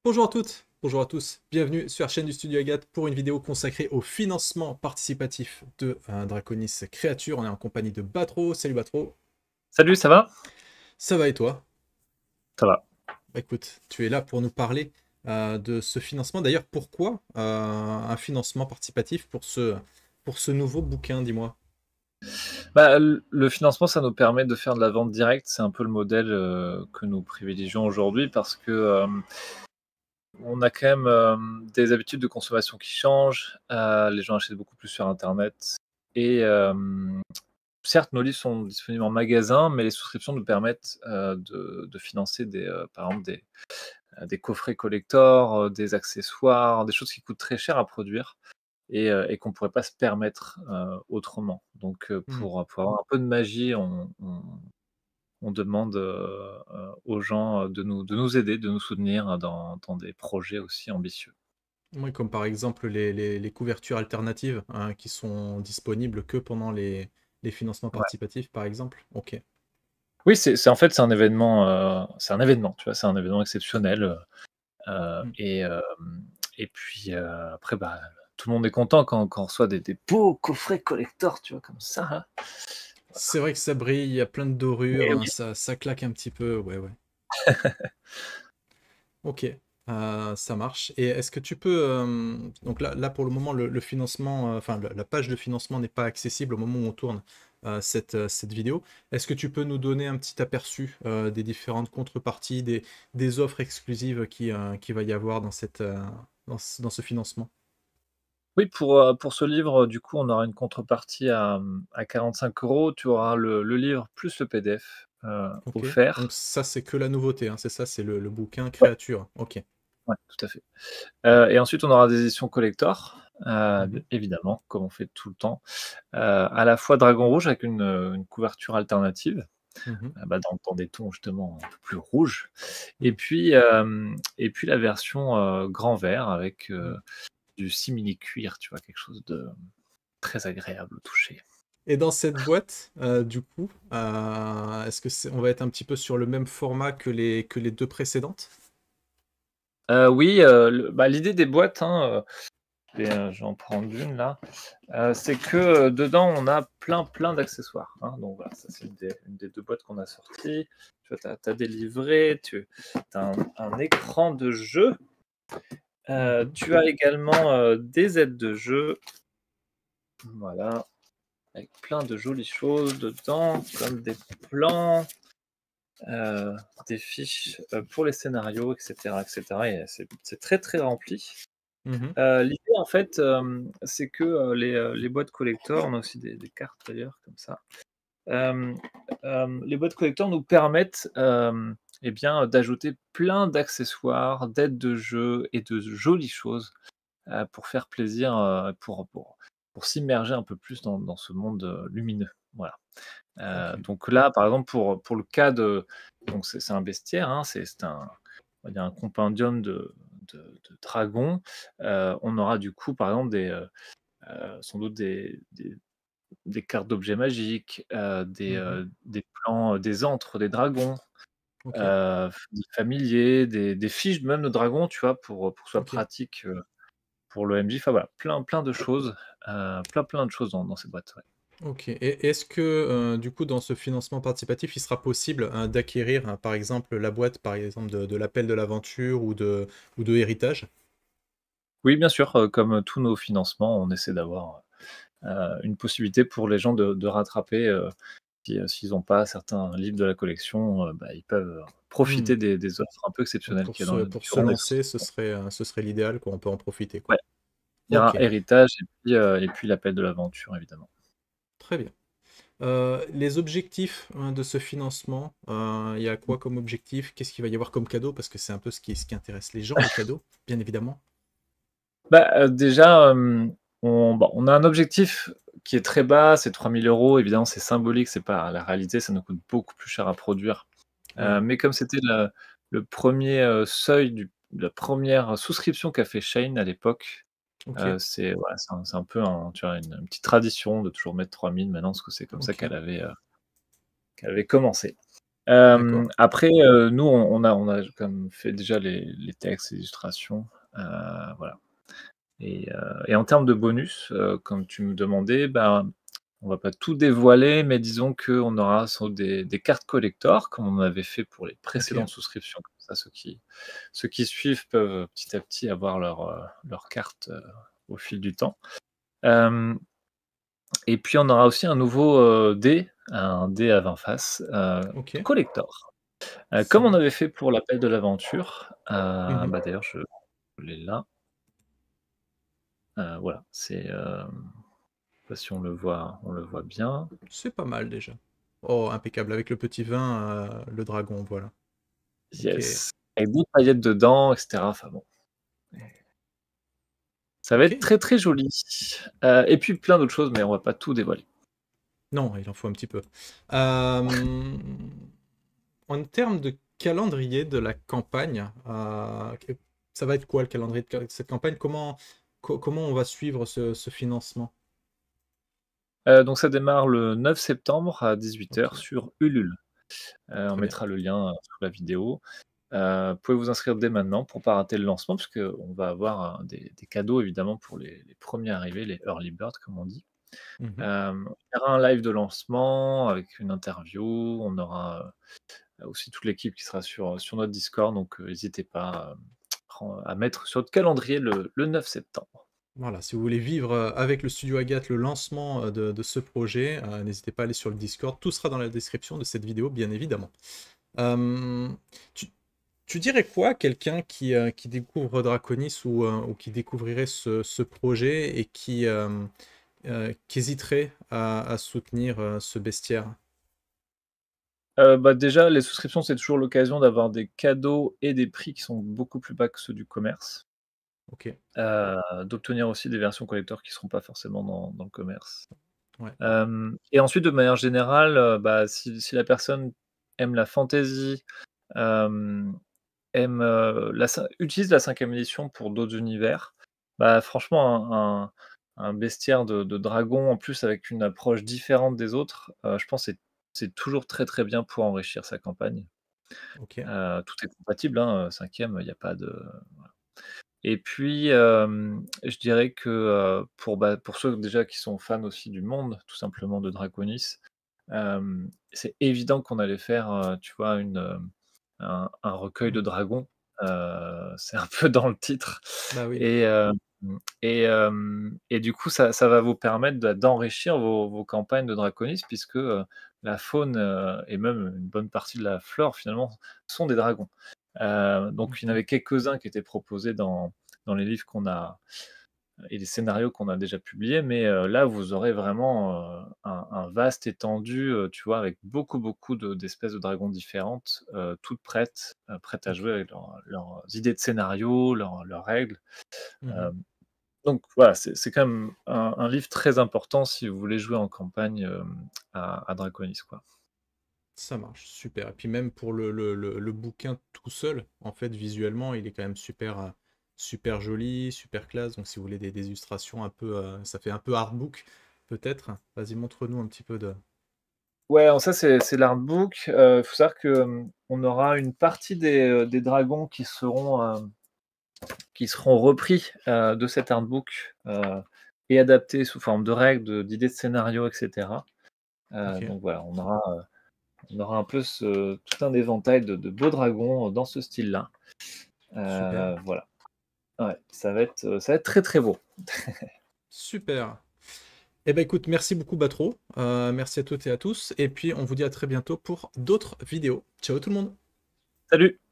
Bonjour à toutes, bonjour à tous, bienvenue sur la chaîne du Studio Agathe pour une vidéo consacrée au financement participatif de Draconis Créature. On est en compagnie de Batro. Salut Batro. Salut, ça va? Ça va et toi? Ça va. Bah écoute, tu es là pour nous parler de ce financement. D'ailleurs, pourquoi un financement participatif pour ce nouveau bouquin, dis-moi? Le financement, ça nous permet de faire de la vente directe. C'est un peu le modèle que nous privilégions aujourd'hui parce que on a quand même des habitudes de consommation qui changent. Les gens achètent beaucoup plus sur Internet. Et certes, nos livres sont disponibles en magasin, mais les souscriptions nous permettent de financer par exemple des coffrets collector, des accessoires, des choses qui coûtent très cher à produire et qu'on ne pourrait pas se permettre autrement. Donc, Hmm. pour avoir un peu de magie, on demande aux gens de nous aider, de nous soutenir dans des projets aussi ambitieux. Oui, comme par exemple les couvertures alternatives qui sont disponibles que pendant les financements Ouais. participatifs, par exemple. Ok. Oui, en fait, c'est un événement, tu vois? C'est un événement exceptionnel, Hmm. et puis, après, bah, tout le monde est content quand on reçoit des beaux coffrets collector, tu vois? Comme ça, là. C'est vrai que ça brille, il y a plein de dorures, Eh hein, oui. ça claque un petit peu, ouais, ouais. Ok, ça marche. Et est-ce que tu peux... donc là, pour le moment, le financement, enfin, la page de financement n'est pas accessible au moment où on tourne cette vidéo. Est-ce que tu peux nous donner un petit aperçu des différentes contreparties, des offres exclusives qui va y avoir dans dans ce financement? Oui, pour ce livre, du coup, on aura une contrepartie à 45 €. Tu auras le livre plus le PDF, Ok, donc offert. ça, c'est que la nouveauté, hein, c'est ça, c'est le bouquin Ouais, Créature. Ok. ouais, tout à fait. Et ensuite, on aura des éditions collector, Mhm. évidemment, comme on fait tout le temps. À la fois Dragon Rouge avec une couverture alternative, Mhm. bah, dans des tons justement un peu plus rouges. Et Mhm. puis, la version, grand vert avec, Mhm. du simili cuir, tu vois? Quelque chose de très agréable au toucher. Et dans cette boîte, du coup, est-ce que on va être un petit peu sur le même format que les deux précédentes? Oui, l'idée des boîtes, hein, je vais en prendre une là, c'est que, dedans on a plein d'accessoires, hein. Donc voilà, ça c'est une des 2 boîtes qu'on a sorties. Tu vois, tu as des livrets, tu as un écran de jeu, Mhm. tu as également, des aides de jeu, voilà, avec plein de jolies choses dedans, comme des plans, heu, des fiches, pour les scénarios et cetera et c'est très rempli. Mhm. L'idée en fait, c'est que, les boîtes collector, on a aussi des cartes d'ailleurs comme ça. Hem, les boîtes collector nous permettent, et bien, d'ajouter plein d'accessoires, d'aides de jeu et de jolies choses, pour faire plaisir, pour s'immerger un peu plus dans ce monde, lumineux. Voilà. Ok. Donc là, par exemple, pour le cas de donc c'est un bestiaire, hein, c'est un on va dire un compendium de dragons. On aura du coup, par exemple, sans doute des cartes d'objets magiques, Mhm. des plans, des antres des dragons, Ok. des familiers, des fiches même de dragons, tu vois? Pour que ce soit Ok. pratique, pour le MJ. Enfin voilà, plein de choses, plein de choses dans cette boîte, ouais. Ok. Et est-ce que, du coup, dans ce financement participatif, il sera possible d'acquérir, par exemple, la boîte, par exemple, de l'appel de l'aventure ou de héritage? Oui, bien sûr, comme tous nos financements, on essaie d'avoir, une possibilité pour les gens de rattraper, s'ils n'ont pas certains livres de la collection, bah, ils peuvent Hmm. profiter des offres un peu Donc exceptionnelles qu'il y a pour se durant les lancer, souscriptions. ce serait l'idéal, quoi. On peut en profiter, quoi. Ouais, il y aura Ok. héritage et puis l'appel de l'aventure évidemment. Très bien. Les objectifs de ce financement, il y a quoi comme objectif? Qu'est-ce qu'il va y avoir comme cadeau? Parce que c'est un peu ce qui intéresse les gens, les cadeaux, bien évidemment. Bah, déjà, on a un objectif qui est très bas, c'est 3 000 €. Évidemment, c'est symbolique, c'est pas la réalité, ça nous coûte beaucoup plus cher à produire. Oui, Mais comme c'était le 1er, seuil de la première souscription qu'a fait Shein à l'époque, ok, c'est voilà, c'est un peu tu vois, une petite tradition de toujours mettre 3 000 maintenant, parce que c'est comme ça ok. qu'elle avait commencé. D'accord. Après, nous, on a comme fait déjà les textes, les illustrations, voilà. Et en termes de bonus, comme tu me demandais, ben, on va pas tout dévoiler, mais disons qu'on aura sans doute des cartes collector, comme on avait fait pour les OK. précédentes souscriptions. Comme ça, ceux qui suivent peuvent petit à petit avoir leur carte, au fil du temps. Hem Et puis on aura aussi un nouveau, dé, un dé à 20 faces, OK. collector. Ça Comme on marche. avait fait pour l'appel de l'aventure, Mmh. bah, d'ailleurs je l'ai là, voilà, c'est, je sais pas si on le voit bien. C'est pas mal déjà. Oh, impeccable. Avec le petit vin, le dragon, voilà. OK. Yes, avec d'autres paillettes dedans et cetera, enfin bon, ça va être OK. très, très joli. Et puis plein d'autres choses, mais on va pas tout dévoiler. Non, il en faut un petit peu. Hem, En termes de calendrier de la campagne, ça va être quoi le calendrier de cette campagne? Comment on va suivre ce financement? Donc ça démarre le 9 septembre à 18 h OK, sur Ulule. On très bien. mettra le lien, sous la vidéo. Vous pouvez vous inscrire dès maintenant pour pas rater le lancement, parce qu'on va avoir, des cadeaux évidemment pour les premiers arrivés, les early birds comme on dit. Mmh. Il y aura un live de lancement avec une interview, on aura, aussi toute l'équipe qui sera sur notre Discord, donc n'hésitez pas, à mettre sur votre calendrier le 9 septembre. Voilà, si vous voulez vivre, avec le studio Agathe le lancement, de ce projet, n'hésitez pas à aller sur le Discord. Tout sera dans la description de cette vidéo, bien évidemment. Hem, tu tu dirais quoi à quelqu'un qui découvre Draconis ou qui découvrirait ce projet et qui hésiterait à soutenir, ce bestiaire? Bah, déjà les souscriptions, c'est toujours l'occasion d'avoir des cadeaux et des prix qui sont beaucoup plus bas que ceux du commerce. OK, D'obtenir aussi des versions collector qui seront pas forcément dans le commerce. ouais. Et ensuite de manière générale, bah, si la personne aime la fantasy, hem, aime, utilise la 5e édition pour d'autres univers, bah, franchement un bestiaire de dragon en plus avec une approche différente des autres, je pense c'est toujours très, très bien pour enrichir sa campagne. OK. Tout est compatible, hein, 5e, il y a pas de. Et puis, je dirais que, pour ceux déjà qui sont fans aussi du monde, tout simplement de Draconis, c'est évident qu'on allait faire, tu vois, un recueil Mmh. de dragons, c'est un peu dans le titre. Bah oui. Et du coup, ça va vous permettre d'enrichir vos campagnes de Draconis puisque, la faune, et même une bonne partie de la flore finalement sont des dragons. Donc il y en Mmh. avait quelques-uns qui étaient proposés dans les livres qu'on a et les scénarios qu'on a déjà publiés, mais là, vous aurez vraiment, un vaste étendu, tu vois, avec beaucoup, beaucoup d'espèces de dragons différentes, toutes prêtes à OK. jouer avec leurs idées de scénario, leurs règles. Mmh. Hem, donc voilà, c'est quand même un livre très important si vous voulez jouer en campagne, à Draconis, quoi. Ça marche, super. Et puis même pour le bouquin tout seul, en fait, visuellement, il est quand même super joli, super classe. Donc si vous voulez des illustrations un peu, ça fait un peu artbook, peut-être. Vas-y, montre-nous un petit peu de... Ouais, alors ça, c'est l'artbook. Faut savoir que, on aura une partie des dragons qui seront repris, de cet artbook, et adaptés sous forme de règles, d'idées de scénario et cetera. OK, Donc voilà, on aura un peu tout un éventail de beaux dragons dans ce style-là. super. Voilà. Ouais, ça va être très, très beau. Super. Eh ben écoute, merci beaucoup Batro. Merci à toutes et à tous. Et puis on vous dit à très bientôt pour d'autres vidéos. Ciao tout le monde. Salut!